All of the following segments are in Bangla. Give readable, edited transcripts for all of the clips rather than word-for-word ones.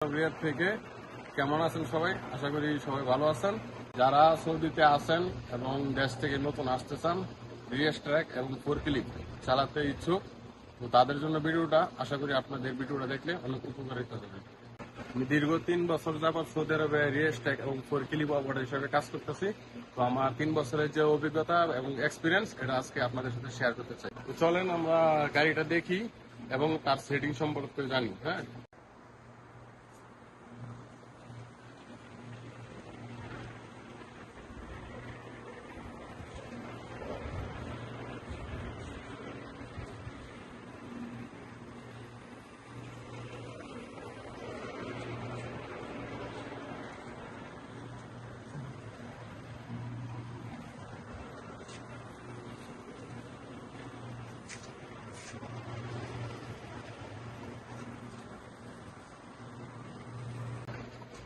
রিয়াদ থেকে কেমন আছেন সবাই? আশা করি সবাই ভালো আছেন। যারা সৌদিতে আছেন এবং দেশ থেকে নতুন আসতে চান, রিয়াস ট্র্যাক এবং 4 ক্লিক চালাতে ইচ্ছুক, তো তাদের জন্য ভিডিওটা, আশা করি আপনাদের ভিডিওটা দেখলে অনেক উপকারিত হবে। আমি দীর্ঘ 3 বছর যাবৎ সৌদি আরবে রিয়াস ট্র্যাক এবং 4 ক্লিক অপারেটর হিসেবে কাজ করতেছি। তো আমার 3 বছরের যে অভিজ্ঞতা এবং এক্সপিরিয়েন্স, এটা আজকে আপনাদের সাথে শেয়ার করতে চাই। তো চলেন আমরা গাড়িটা দেখি এবং তার সেটিং সম্পর্কে জানি। হ্যাঁ,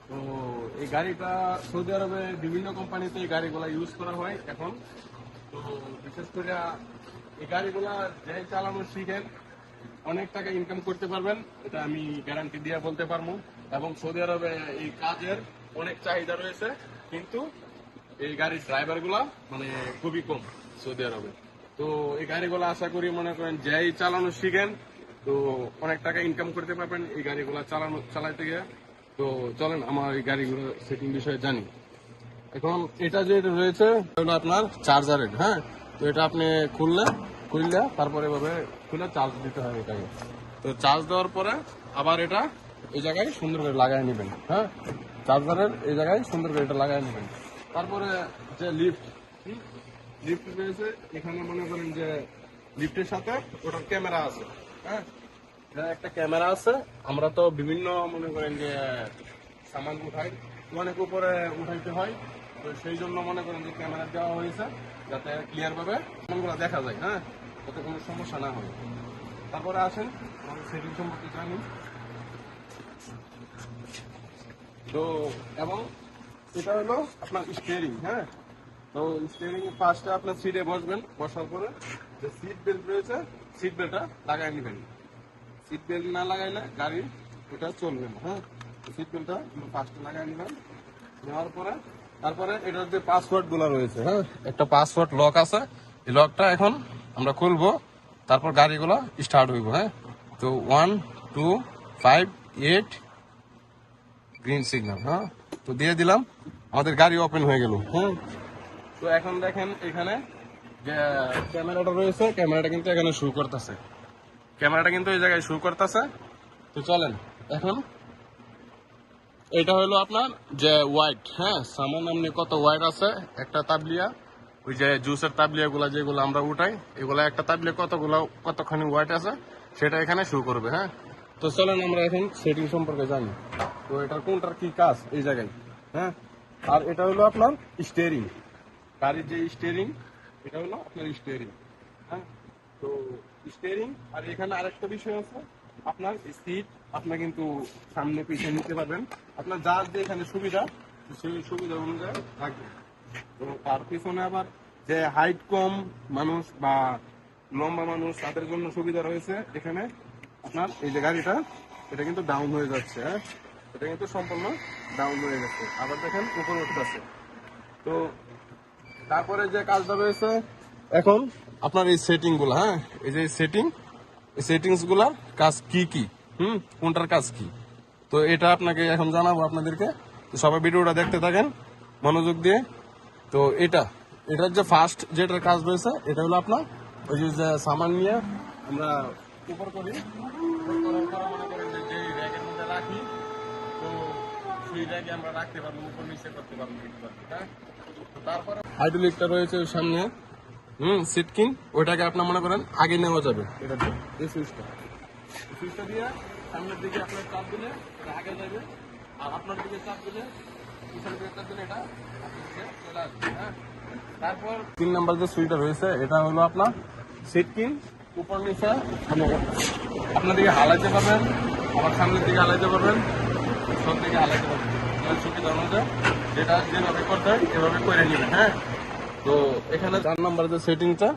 তো এই গাড়িটা সৌদি আরবে বিভিন্ন কোম্পানিতে এই গাড়িগুলা ইউজ করা হয় এখন। তো বিশেষ করে এই গাড়িগুলা যে চালানো শিখেন অনেক টাকা ইনকাম করতে পারবেন, এটা আমি গ্যারান্টি দিয়ে বলতে পারবো। এবং সৌদি আরবে এই কাজের অনেক চাহিদা রয়েছে, কিন্তু এই গাড়ির ড্রাইভার গুলা মানে খুবই কম সৌদি আরবে। তো এই গাড়িগুলো আশা করি মনে করেন যেই চালানো শিখেন, তো অনেক টাকা ইনকাম করতে পারবেন এই গাড়িগুলা চালাইতে গিয়ে। তো চলেন আমার এই গাড়িগুলো সেটিং বিষয়ে জানি। এখন এটা যে রয়েছে হলো আপনার চার্জারের। হ্যাঁ, তো এটা আপনি খুললে তারপরে এভাবে খুলে চার্জ দিতে হয় এটাকে। তো চার্জ দেওয়ার পরে আবার এটা এই জায়গায় সুন্দর করে লাগাই নেবেন। হ্যাঁ, চার্জারের এই জায়গায় সুন্দর করে এটা লাগাই নেবেন। তারপরে যে লিফট রয়েছে, এখানে মনে করেন যে লিফটের সাথে ওটার ক্যামেরা আছে। হ্যাঁ, একটা ক্যামেরা আছে। আমরা তো বিভিন্ন মনে করেন যে সামান উঠাই, অনেক উপরে উঠাইতে হয়, তো সেই জন্য মনে করেন যে ক্যামেরা দেওয়া হয়েছে যাতে ক্লিয়ার ভাবে সামানগুলো দেখা যায়। হ্যাঁ, যাতে কোনো সমস্যা না হয়। তারপরে আসেন আমাদের সেটিং সম্পর্কে জানি। তো এবং এটা হলো আপনার স্টিয়ারিং। হ্যাঁ, তো স্টিয়ারিং ফার্স্টে আপনার সিটে বসবেন, বসার পরে যে সিট বেল্ট রয়েছে, সিট বেল্টটা লাগাই নেবেন। সিট বেল্ট না লাগাইলে গাড়ি ওটা চলবে না। হ্যাঁ, সিট বেল্টটা ফার্স্টে লাগাই নেবেন। নেওয়ার পরে তারপরে এটার যে পাসওয়ার্ড গুলো রয়েছে, হ্যাঁ, একটা পাসওয়ার্ড লক আছে, এই লকটা এখন আমরা খুলবো, তারপর গাড়িগুলো স্টার্ট হইব। হ্যাঁ, তো 1 2 5 8 গ্রিন সিগন্যাল। হ্যাঁ, তো দিয়ে দিলাম, আমাদের গাড়ি ওপেন হয়ে গেল। হ্যাঁ, তো এখন দেখেন এখানে যে ক্যামেরাটা রয়েছে, ক্যামেরাটা কিন্তু এখানে শো করতেছে, ক্যামেরাটা কিন্তু এই জায়গায় শো করতেছে। তো চলেন এখন এটা হলো আপনার যে ওয়াইট। হ্যাঁ, সামান আপনি কত ওয়াইট আছে একটা তাবলিয়া, ওই যে জুসের তাবলিয়া গুলা যেগুলো আমরা উঠাই, এগুলা একটা তাবলিয়া কতখানি ওয়াইট আছে সেটা এখানে শো করবে। হ্যাঁ, তো চলেন আমরা এখন সেটিং সম্পর্কে জানি। তো এটার কোনটার কি কাজ এই জায়গায়। হ্যাঁ, আর এটা হলো আপনার স্টিয়ারিং, গাড়ির যে স্টিয়ারিং, এটা হলো আপনার স্টিয়ারিং। হ্যাঁ, তো স্টিয়ারিং। আর এখানে আরেকটা বিষয় আছে, আপনার সিট আপনার কিন্তু সামনে পিছিয়ে নিতে পারবেন, আপনার যার যে এখানে সুবিধা সেই সুবিধা অনুযায়ী রাখবেন। তো তার পিছনে আবার যে হাইট কম মানুষ বা লম্বা মানুষ তাদের জন্য সুবিধা রয়েছে এখানে। আপনার এই যে গাড়িটা, এটা কিন্তু ডাউন হয়ে যাচ্ছে। হ্যাঁ, এটা কিন্তু সম্পূর্ণ ডাউন হয়ে গেছে, আবার দেখেন উপরে উঠতেছে। তো তারপরে যে কাজটা রয়েছে এখন আপনার এই সেটিং গুলা। হ্যাঁ, এই যে সেটিংস গুলার কাজ কি কোনটার কাজ কি, তো এটা আপনাকে এখন জানাবো আপনাদেরকে। তো সবাই ভিডিওটা দেখতে থাকেন মনোযোগ দিয়ে। তো এটার যে ফার্স্ট যেটার কাজ রয়েছে, এটা হলো আপনার ওই যে সামান নিয়ে আমরা উপর করি, উপর করার পরে মনে করেন যে র্যাকের মধ্যে রাখি, তো সেই র্যাকে আমরা রাখতে পারবো, উপর নিচে করতে পারবো। হ্যাঁ, তারপরে হাইড্রোলিকটা রয়েছে ওই সামনে, সিটকিং, ওইটাকে আপনার মনে করেন আগে নেওয়া যাবে। এটা এই সুইচটা দিয়ে সামনের দিকে আপনার চাপ দিলে এটা আগে যাবে, আর আপনার দিকে চাপ দিলে পিছনের দিকে চাপ দিলে এটা আপনার দিকে চলে আসবে। হ্যাঁ, তারপর 3 নাম্বার যে সুইচটা রয়েছে, এটা হলো আপনার সিটকিং, উপর নিচে মানে আপনার দিকে হালাইতে পারবেন, আবার সামনের দিকে হালাইতে পারবেন, সব দিকে হালাইতে পারবেন, সুবিধা অনুযায়ী যেটা যেভাবে করতে হয় এভাবে করে নেবেন। হ্যাঁ, তো এখানে 4 নাম্বার যে সেটিংটা,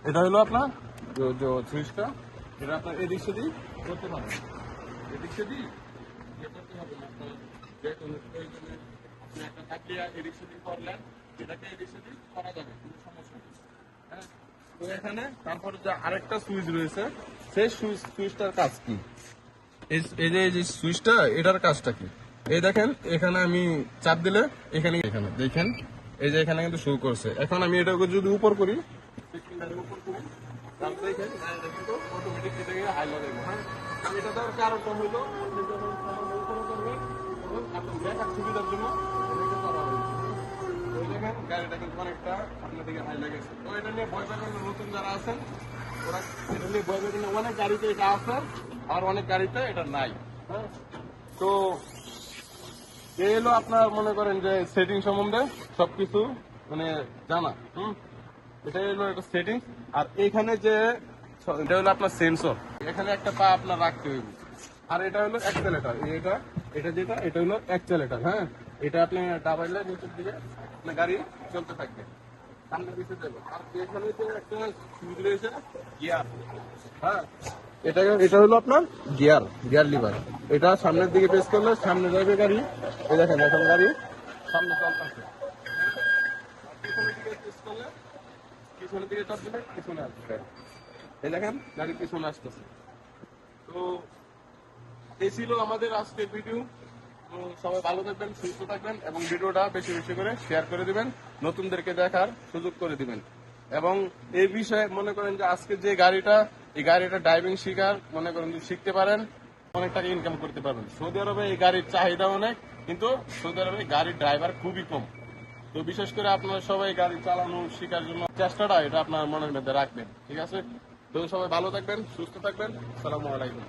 এটা হলো আপনার যে সুইচটা, এটা আপনার এদিক সেদিক করতে পারবেন, এদিক সেদিক হবে না। আপনার যে কোনো প্রয়োজনে আপনি একটা তাকিয়া এদিক সেদিক করলেন, এটাকে এদিক সেদিক করা যাবে, কোনো সমস্যা নেই। হ্যাঁ, তো এখানে তারপরে যে আরেকটা সুইচ রয়েছে, সেই সুইচটার কাজ কি? এই যে সুইচটা, এটার কাজটা কি? এই দেখেন, এখানে আমি চাপ দিলে এখানে এখানে দেখেন, এই যে এখানে কিন্তু শো করছে। এখন আমি এটাকে যদি উপর করি, উপর করি, তাহলে দেখেন এটা কিন্তু অটোমেটিক এটাকে হাই লাগাইবো। হ্যাঁ, এটা দেওয়ার কারণটা হলো আপনি যখন সামান্য উপরে করবেন, তখন আপনার দেখার সুবিধার জন্য এটাকে করা হয়েছে। তো এই দেখেন গাড়িটা কিন্তু অনেকটা আপনার দিকে হাই লাগেছে। তো এটা নিয়ে ভয় পাবেন না, নতুন যারা আছেন ওরা এটা নিয়ে ভয় পাবেন না। অনেক গাড়িতে এটা আছে, আর অনেক গাড়িতে এটা নাই। হ্যাঁ, তো এই হলো আপনার মনে করেন যে সেটিং সম্বন্ধে সবকিছু মানে জানা। এটাই হলো একটা সেটিং। আর এখানে যে এটা হলো আপনার সেন্সর, এখানে একটা পা আপনার রাখতে হইবে। আর এটা হলো অ্যাক্সেলেটর, এটা হলো অ্যাক্সেলেটর। হ্যাঁ, এটা আপনি দাবাইলে নিচের দিকে আপনার গাড়ি চলতে থাকবে, সামনে পিছিয়ে যাবে। আর এখানে যে একটা সুইচ রয়েছে গিয়ার, হ্যাঁ, এটা হলো আপনার গিয়ার লিভার। এটা সামনের দিকে প্রেস করলে সামনে যাবে গাড়ি। এই দেখেন এখন গাড়ি সামনে চলতেছে। পিছনের দিকে প্রেস করলে, পিছনের দিকে চাপ দিলে পিছনে আসবে। এই দেখেন গাড়ি পিছনে আসতেছে। তো এই ছিল আমাদের আজকের ভিডিও। তো সবাই ভালো থাকবেন, সুস্থ থাকবেন, এবং ভিডিওটা বেশি বেশি করে শেয়ার করে দিবেন, নতুনদেরকে দেখার সুযোগ করে দিবেন। এবং এই বিষয়ে মনে করেন যে আজকে যে গাড়িটা, এই গাড়িটা ড্রাইভিং শিখার মনে করেন যদি শিখতে পারেন, অনেক টাকা ইনকাম করতে পারবেন। সৌদি আরবে এই গাড়ির চাহিদা অনেক, কিন্তু সৌদি আরবে গাড়ির ড্রাইভার খুবই কম। তো বিশেষ করে আপনারা সবাই গাড়ি চালানো শেখার জন্য চেষ্টাটা এটা আপনার মনের মধ্যে রাখবেন, ঠিক আছে? তো সবাই ভালো থাকবেন, সুস্থ থাকবেন। আসসালামু আলাইকুম।